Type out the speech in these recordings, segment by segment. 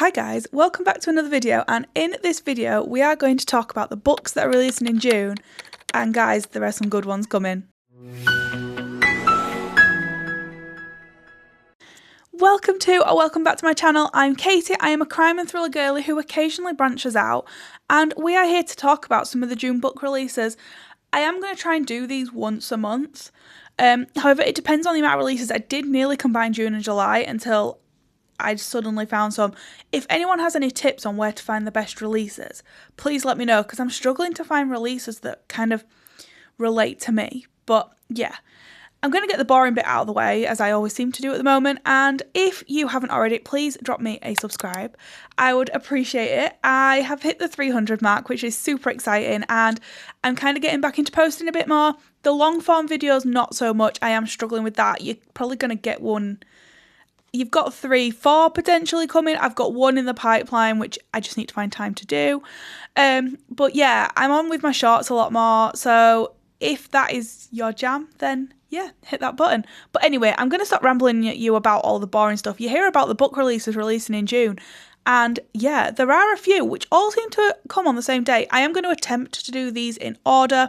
Hi guys, welcome back to another video, and in this video we are going to talk about the books that are releasing in June, and guys, there are some good ones coming. Welcome back to my channel. I'm Katie. I am a crime and thriller girly who occasionally branches out, and we are here to talk about some of the June book releases. I am going to try and do these once a month. However, it depends on the amount of releases. I did nearly combine June and July until I suddenly found some. If anyone has any tips on where to find the best releases, please let me know, because I'm struggling to find releases that kind of relate to me. But yeah, I'm going to get the boring bit out of the way, as I always seem to do at the moment, and if you haven't already, please drop me a subscribe. I would appreciate it. I have hit the 300 mark, which is super exciting, and I'm kind of getting back into posting a bit more. The long form videos, not so much. I am struggling with that. You're probably going to get one. You've got 3, 4 potentially coming. I've got 1 in the pipeline, which I just need to find time to do. But yeah, I'm on with my shorts a lot more. So if that is your jam, then yeah, hit that button. But anyway, I'm going to stop rambling at you about all the boring stuff. You hear about the book releases releasing in June. And yeah, there are a few which all seem to come on the same day. I am going to attempt to do these in order,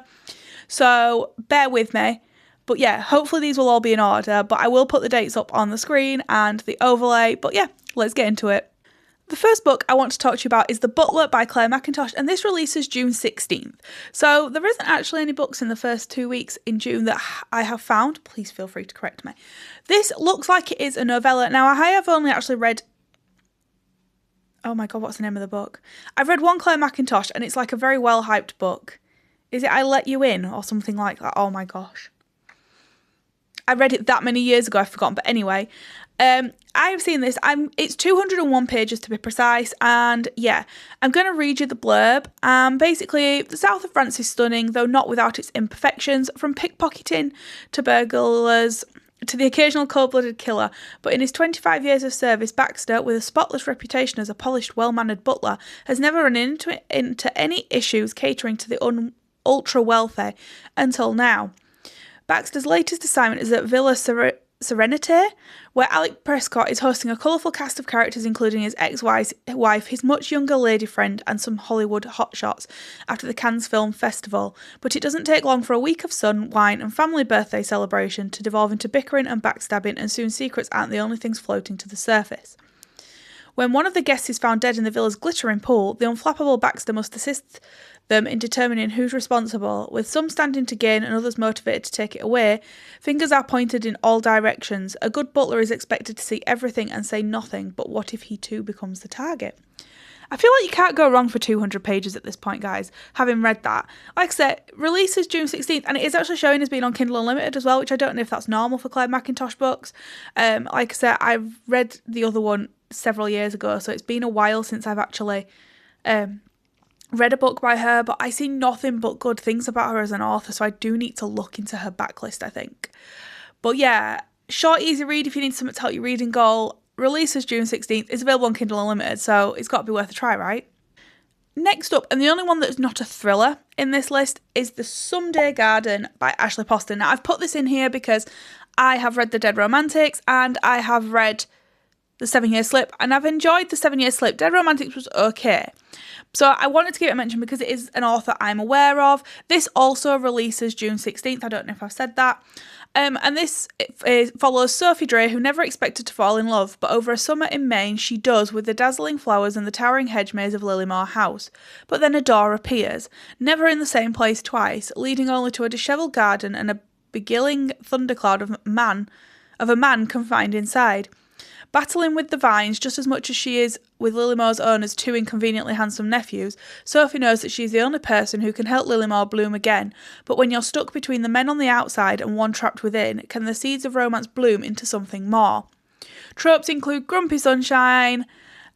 so bear with me. But yeah, hopefully these will all be in order, but I will put the dates up on the screen and the overlay. But yeah, let's get into it. The first book I want to talk to you about is The Butler by Claire Mackintosh, and this releases June 16th. So there isn't actually any books in the first 2 weeks in June that I have found. Please feel free to correct me. This looks like it is a novella. Now, I have only actually read... Oh my god, what's the name of the book? I've read one Claire Mackintosh, and it's like a very well-hyped book. Is it I Let You In or something like that? Oh my gosh. I read it that many years ago, I've forgotten. But anyway, I have seen this. It's 201 pages to be precise. And yeah, I'm going to read you the blurb. Basically, the south of France is stunning, though not without its imperfections, from pickpocketing to burglars to the occasional cold-blooded killer. But in his 25 years of service, Baxter, with a spotless reputation as a polished, well-mannered butler, has never run into any issues catering to the ultra-wealthy until now. Baxter's latest assignment is at Villa Serenité, where Alec Prescott is hosting a colourful cast of characters, including his ex-wife, his much younger lady friend, and some Hollywood hotshots after the Cannes Film Festival. But it doesn't take long for a week of sun, wine, and family birthday celebration to devolve into bickering and backstabbing, and soon secrets aren't the only things floating to the surface. When one of the guests is found dead in the villa's glittering pool, the unflappable Baxter must assist them in determining who's responsible. With some standing to gain and others motivated to take it away, fingers are pointed in all directions. A good butler is expected to see everything and say nothing, but what if he too becomes the target? I feel like you can't go wrong for 200 pages at this point, guys, having read that. Like I said, releases June 16th, and it is actually showing as being on Kindle Unlimited as well, which I don't know if that's normal for Claire Mackintosh books. Like I said, I've read the other one several years ago, so it's been a while since I've actually read a book by her, but I see nothing but good things about her as an author, so I do need to look into her backlist, I think. But yeah, short, easy read if you need something to help your reading goal. Releases June 16th, is available on Kindle Unlimited, so it's got to be worth a try, right? Next up, and the only one that's not a thriller in this list, is The Someday Garden by Ashley Poston. Now, I've put this in here because I have read The Dead Romantics, and I have read The 7 Year Slip, and I've enjoyed The 7 Year Slip. Dead Romantics was okay. So I wanted to give it a mention because it is an author I'm aware of. This also releases June 16th. I don't know if I've said that. And this follows Sophie Dre, who never expected to fall in love, but over a summer in Maine, she does, with the dazzling flowers and the towering hedge maze of Lilymore House. But then a door appears, never in the same place twice, leading only to a dishevelled garden and a beguiling thundercloud of a man confined inside. Battling with the vines just as much as she is with Lilymore's owner's 2 inconveniently handsome nephews, Sophie knows that she's the only person who can help Lilymore bloom again. But when you're stuck between the men on the outside and one trapped within, can the seeds of romance bloom into something more? Tropes include grumpy sunshine,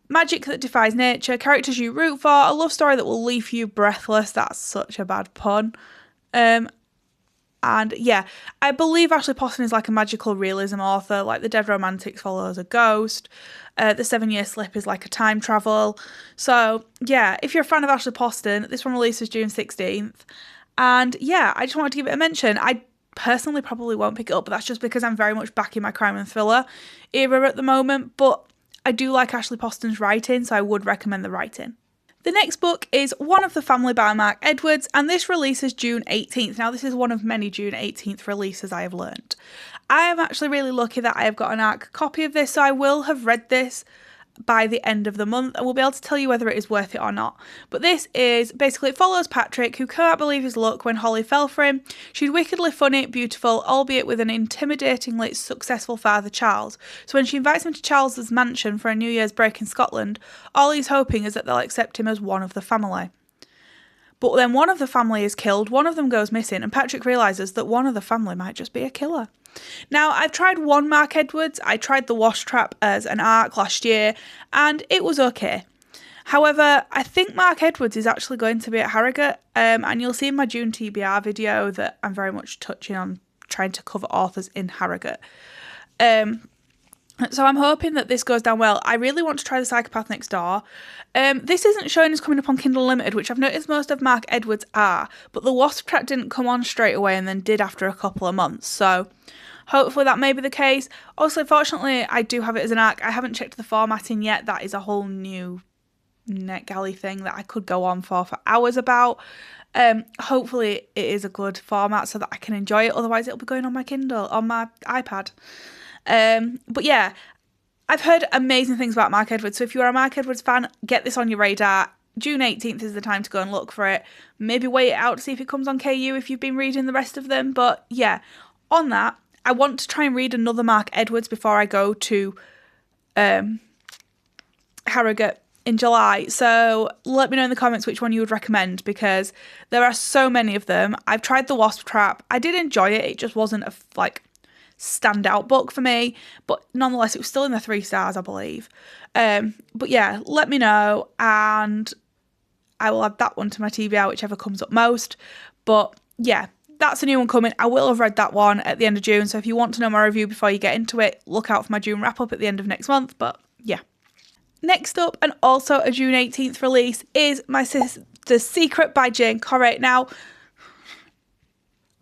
magic that defies nature, characters you root for, a love story that will leave you breathless. That's such a bad pun. And yeah, I believe Ashley Poston is like a magical realism author, like The Dead Romantics follows a ghost. The 7 Year Slip is like a time travel. So yeah, if you're a fan of Ashley Poston, this one releases June 16th. And yeah, I just wanted to give it a mention. I personally probably won't pick it up, but that's just because I'm very much back in my crime and thriller era at the moment. But I do like Ashley Poston's writing, so I would recommend the writing. The next book is One of the Family by Mark Edwards, and this releases June 18th. Now, this is one of many June 18th releases I have learnt. I am actually really lucky that I have got an ARC copy of this, so I will have read this by the end of the month and we'll be able to tell you whether it is worth it or not. But this is basically, it follows Patrick, who cannot believe his luck when Holly fell for him. She's wickedly funny, beautiful, albeit with an intimidatingly successful father, Charles. So when she invites him to Charles's mansion for a New Year's break in Scotland, all he's hoping is that they'll accept him as one of the family. But then one of the family is killed, one of them goes missing, and Patrick realises that one of the family might just be a killer. Now, I've tried one Mark Edwards. I tried The Wash Trap as an ARC last year, and it was okay. However, I think Mark Edwards is actually going to be at Harrogate, and you'll see in my June TBR video that I'm very much touching on trying to cover authors in Harrogate. So I'm hoping that this goes down well. I really want to try The Psychopath Next Door. This isn't showing as coming up on Kindle Unlimited, which I've noticed most of Mark Edwards are, but The Wasp Trap didn't come on straight away and then did after a couple of months, so hopefully that may be the case. Also, fortunately, I do have it as an ARC. I haven't checked the formatting yet. That is a whole new NetGalley thing that I could go on for hours about. Hopefully it is a good format so that I can enjoy it, otherwise it'll be going on my Kindle, on my iPad. But yeah, I've heard amazing things about Mark Edwards, so if you're a Mark Edwards fan, get this on your radar. June 18th is the time to go and look for it. Maybe wait it out to see if it comes on KU if you've been reading the rest of them, but yeah, on that, I want to try and read another Mark Edwards before I go to Harrogate in July, so let me know in the comments which one you would recommend, because there are so many of them. I've tried The Wasp Trap. I did enjoy it, it just wasn't a standout book for me, but nonetheless it was still in the 3 stars, I believe. But yeah, let me know and I will add that one to my TBR, whichever comes up most. But yeah, that's a new one coming. I will have read that one at the end of June, so if you want to know my review before you get into it, look out for my June wrap up at the end of next month. But yeah, next up, and also a June 18th release, is My Sister's Secret by Jane Corrie. Now,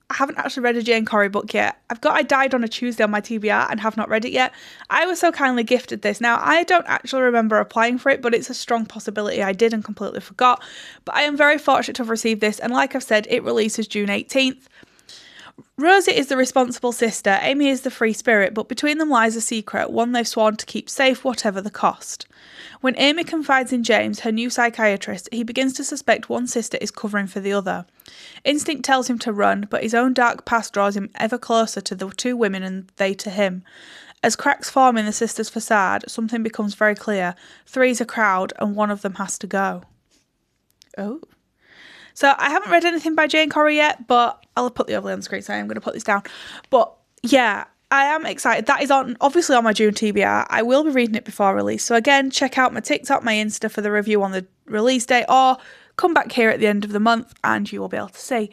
I haven't actually read a Jane Corrie book yet. I've got I Died on a Tuesday on my TBR and have not read it yet. I was so kindly gifted this. Now, I don't actually remember applying for it, but it's a strong possibility I did and completely forgot. But I am very fortunate to have received this, and like I've said, it releases June 18th. Rosie is the responsible sister, Amy is the free spirit, but between them lies a secret, one they've sworn to keep safe whatever the cost. When Amy confides in James, her new psychiatrist, he begins to suspect one sister is covering for the other. Instinct tells him to run, but his own dark past draws him ever closer to the two women and they to him. As cracks form in the sisters' facade, something becomes very clear. Three's a crowd and one of them has to go. Oh. So I haven't read anything by Jane Corrie yet, but I'll put the overlay on the screen, so I am going to put this down. But yeah, I am excited. That is obviously on my June TBR. I will be reading it before release. So again, check out my TikTok, my Insta for the review on the release date, or come back here at the end of the month and you will be able to see.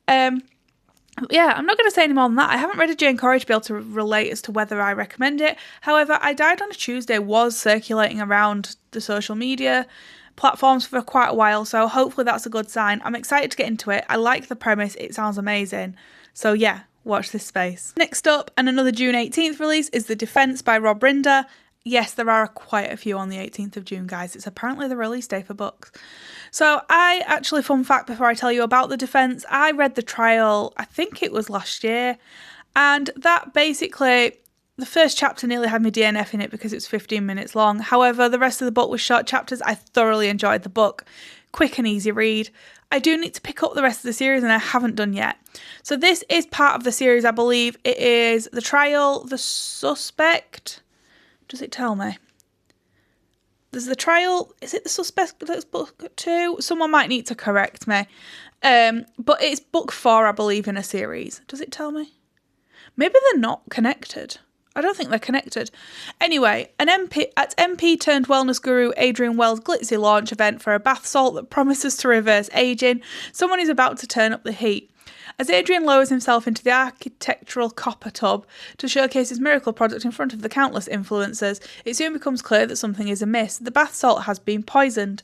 Yeah, I'm not going to say any more than that. I haven't read a Jane Corrie to be able to relate as to whether I recommend it. However, I Died on a Tuesday was circulating around the social media platforms for quite a while, so hopefully that's a good sign. I'm excited to get into it. I like the premise. It sounds amazing. So yeah, watch this space. Next up, and another June 18th release, is The Defence by Rob Rinder. Yes, there are quite a few on the 18th of June, guys. It's apparently the release day for books. So I actually, fun fact before I tell you about The Defence, I read the trial, I think it was last year, and that basically, the first chapter nearly had me DNF in it because it was 15 minutes long. However, the rest of the book was short chapters. I thoroughly enjoyed the book. Quick and easy read. I do need to pick up the rest of the series and I haven't done yet. So this is part of the series, I believe. It is The Trial, The Suspect. Does it tell me? There's The Trial. Is it The Suspect that's book 2? Someone might need to correct me. But it's book 4, I believe, in a series. Does it tell me? Maybe they're not connected. I don't think they're connected. Anyway, at MP turned wellness guru Adrian Wells' glitzy launch event for a bath salt that promises to reverse ageing, someone is about to turn up the heat. As Adrian lowers himself into the architectural copper tub to showcase his miracle product in front of the countless influencers, it soon becomes clear that something is amiss. The bath salt has been poisoned.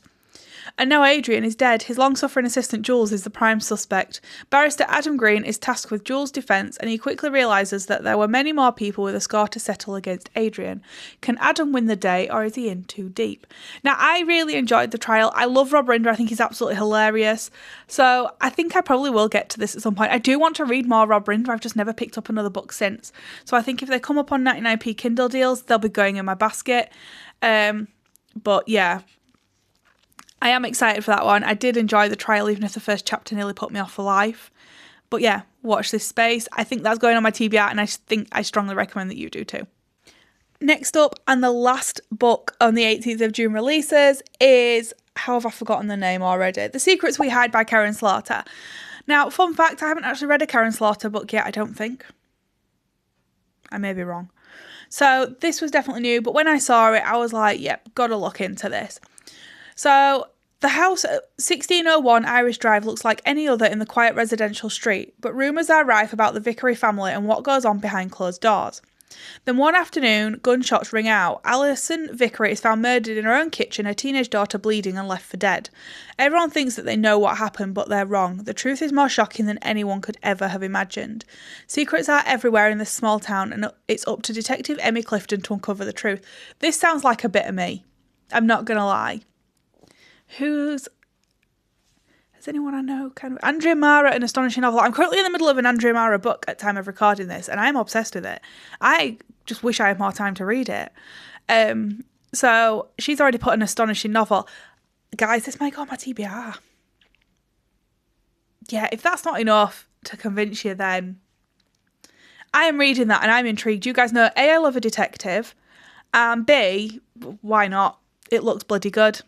And now Adrian is dead. His long-suffering assistant Jules is the prime suspect. Barrister Adam Green is tasked with Jules' defence, and he quickly realises that there were many more people with a score to settle against Adrian. Can Adam win the day, or is he in too deep? Now, I really enjoyed the trial. I love Rob Rinder. I think he's absolutely hilarious. So I think I probably will get to this at some point. I do want to read more Rob Rinder. I've just never picked up another book since. So I think if they come up on 99p Kindle deals, they'll be going in my basket. But yeah, I am excited for that one. I did enjoy the trial, even if the first chapter nearly put me off for life. But yeah, watch this space. I think that's going on my TBR, and I think I strongly recommend that you do too. Next up, and the last book on the 18th of June releases is, how have I forgotten the name already? The Secrets We Hide by Karen Slaughter. Now, fun fact, I haven't actually read a Karen Slaughter book yet, I don't think. I may be wrong. So this was definitely new, but when I saw it, I was like, yep, gotta look into this. So the house at 1601 Irish Drive looks like any other in the quiet residential street, but rumours are rife about the Vickery family and what goes on behind closed doors. Then one afternoon, gunshots ring out. Alison Vickery is found murdered in her own kitchen, her teenage daughter bleeding and left for dead. Everyone thinks that they know what happened, but they're wrong. The truth is more shocking than anyone could ever have imagined. Secrets are everywhere in this small town, and it's up to Detective Emmy Clifton to uncover the truth. This sounds like a bit of me. I'm not going to lie. Has anyone I know kind of... Andrea Mara, an astonishing novel. I'm currently in the middle of an Andrea Mara book at the time of recording this, and I am obsessed with it. I just wish I had more time to read it. So she's already put an astonishing novel. Guys, this might go on my TBR. Yeah, if that's not enough to convince you, then I am reading that and I'm intrigued. You guys know, A, I love a detective, and B, why not? It looks bloody good.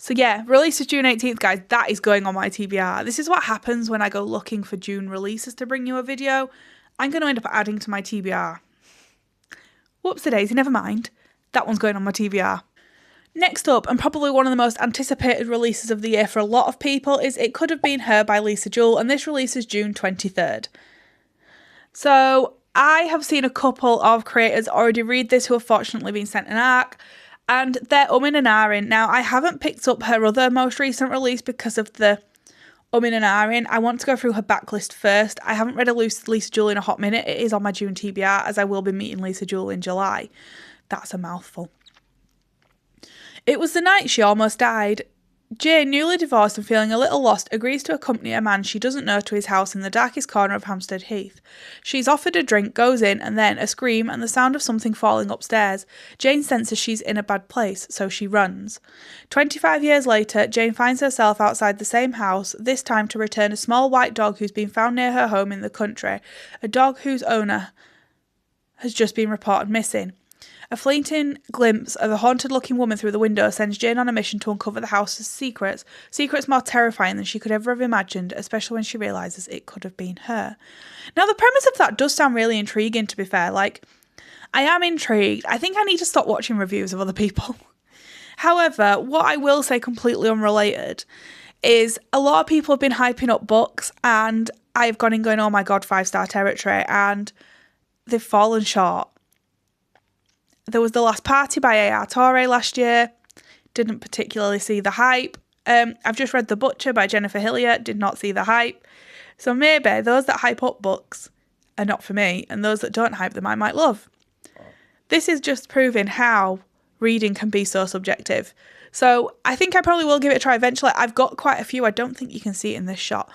So yeah, release is June 18th, guys. That is going on my TBR. This is what happens when I go looking for June releases to bring you a video. I'm going to end up adding to my TBR. Whoops-a-daisy, never mind. That one's going on my TBR. Next up, and probably one of the most anticipated releases of the year for a lot of people, is It Could Have Been Her by Lisa Jewell, and this releases June 23rd. So I have seen a couple of creators already read this who have fortunately been sent an ARC, and they're umming and ahhing. Now, I haven't picked up her other most recent release because of the umming and ahhing. I want to go through her backlist first. I haven't read a Lisa Jewell in a hot minute. It is on my June TBR, as I will be meeting Lisa Jewell in July. That's a mouthful. It was the night she almost died. Jane, newly divorced and feeling a little lost, agrees to accompany a man she doesn't know to his house in the darkest corner of Hampstead Heath. She's offered a drink, goes in, and then a scream and the sound of something falling upstairs. Jane senses she's in a bad place, so she runs. 25 years later, Jane finds herself outside the same house, this time to return a small white dog who's been found near her home in the country, a dog whose owner has just been reported missing. A fleeting glimpse of a haunted-looking woman through the window sends Jane on a mission to uncover the house's secrets more terrifying than she could ever have imagined, especially when she realises it could have been her. Now, the premise of that does sound really intriguing, to be fair. Like, I am intrigued. I think I need to stop watching reviews of other people. However, what I will say completely unrelated is a lot of people have been hyping up books, and I've gone in going, oh my god, 5-star territory, and they've fallen short. There was The Last Party by A.R. Torre last year. Didn't particularly see the hype. I've just read The Butcher by Jennifer Hillier. Did not see the hype. So maybe those that hype up books are not for me, and those that don't hype them I might love. This is just proving how reading can be so subjective. So I think I probably will give it a try eventually. I've got quite a few. I don't think you can see it in this shot.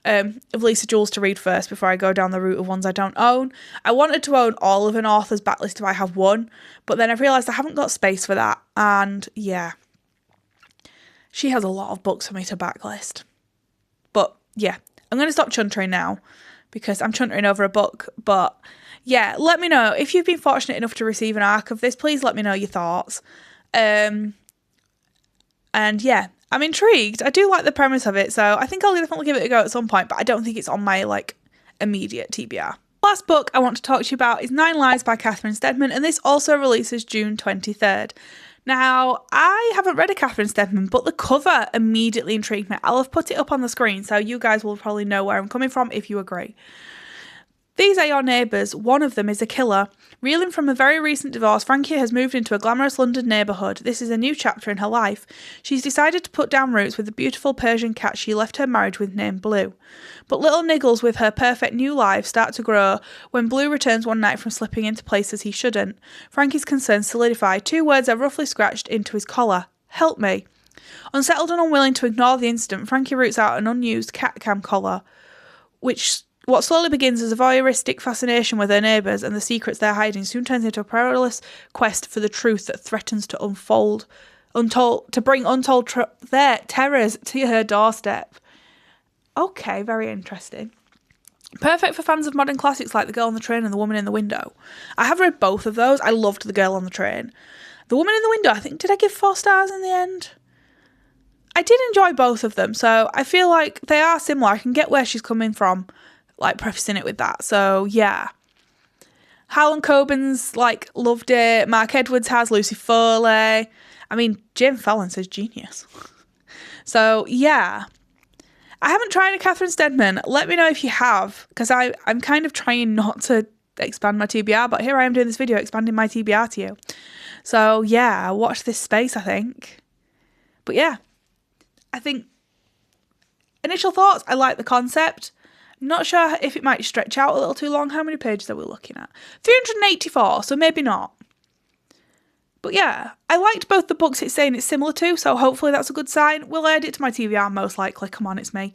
Of Lisa Jewell's to read first before I go down the route of ones I don't own. I wanted to own all of an author's backlist if I have one, but then I've realised I haven't got space for that, and yeah, she has a lot of books for me to backlist. But yeah, I'm going to stop chuntering now because I'm chuntering over a book, but yeah, let me know if you've been fortunate enough to receive an ARC of this. Please let me know your thoughts. And yeah, I'm intrigued. I do like the premise of it, so I think I'll definitely give it a go at some point, but I don't think it's on my, immediate TBR. Last book I want to talk to you about is 9 Lives by Catherine Steadman, and this also releases June 23rd. Now, I haven't read a Catherine Steadman, but the cover immediately intrigued me. I'll have put it up on the screen, so you guys will probably know where I'm coming from if you agree. These are your neighbours. One of them is a killer. Reeling from a very recent divorce, Frankie has moved into a glamorous London neighbourhood. This is a new chapter in her life. She's decided to put down roots with the beautiful Persian cat she left her marriage with named Blue. But little niggles with her perfect new life start to grow when Blue returns one night from slipping into places he shouldn't. Frankie's concerns solidify. 2 words are roughly scratched into his collar. Help me. Unsettled and unwilling to ignore the incident, Frankie roots out an unused cat cam collar, what slowly begins as a voyeuristic fascination with her neighbours and the secrets they're hiding soon turns into a perilous quest for the truth that threatens to bring untold terrors to her doorstep. Okay, very interesting. Perfect for fans of modern classics like The Girl on the Train and The Woman in the Window. I have read both of those. I loved The Girl on the Train. The Woman in the Window, I think, did I give 4 stars in the end? I did enjoy both of them, so I feel like they are similar. I can get where she's coming from, like prefacing it with that. So yeah. Harlan Coben's loved it. Mark Edwards has, Lucy Foley. I mean, Jane Fallon says genius. So yeah. I haven't tried a Catherine Steadman. Let me know if you have, because I'm kind of trying not to expand my TBR, but here I am doing this video expanding my TBR to you. So yeah, watch this space, I think. But yeah, I think initial thoughts, I like the concept. Not sure if it might stretch out a little too long. How many pages are we looking at? 384, so maybe not. But yeah, I liked both the books it's saying it's similar to, so hopefully that's a good sign. Will I add it to my TBR? Most likely. Come on, it's me.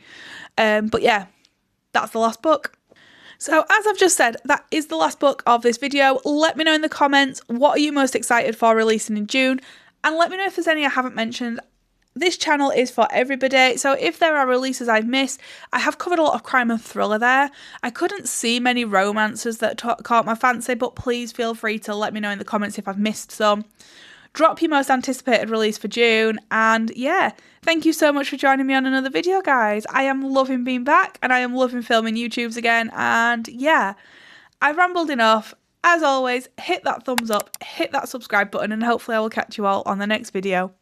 But yeah, that's the last book. So as I've just said, that is the last book of this video. Let me know in the comments, what are you most excited for releasing in June? And let me know if there's any I haven't mentioned. This channel is for everybody, so if there are releases I've missed, I have covered a lot of crime and thriller there. I couldn't see many romances that caught my fancy, but please feel free to let me know in the comments if I've missed some. Drop your most anticipated release for June, and yeah, thank you so much for joining me on another video, guys. I am loving being back, and I am loving filming YouTubes again, and yeah, I've rambled enough. As always, hit that thumbs up, hit that subscribe button, and hopefully I will catch you all on the next video.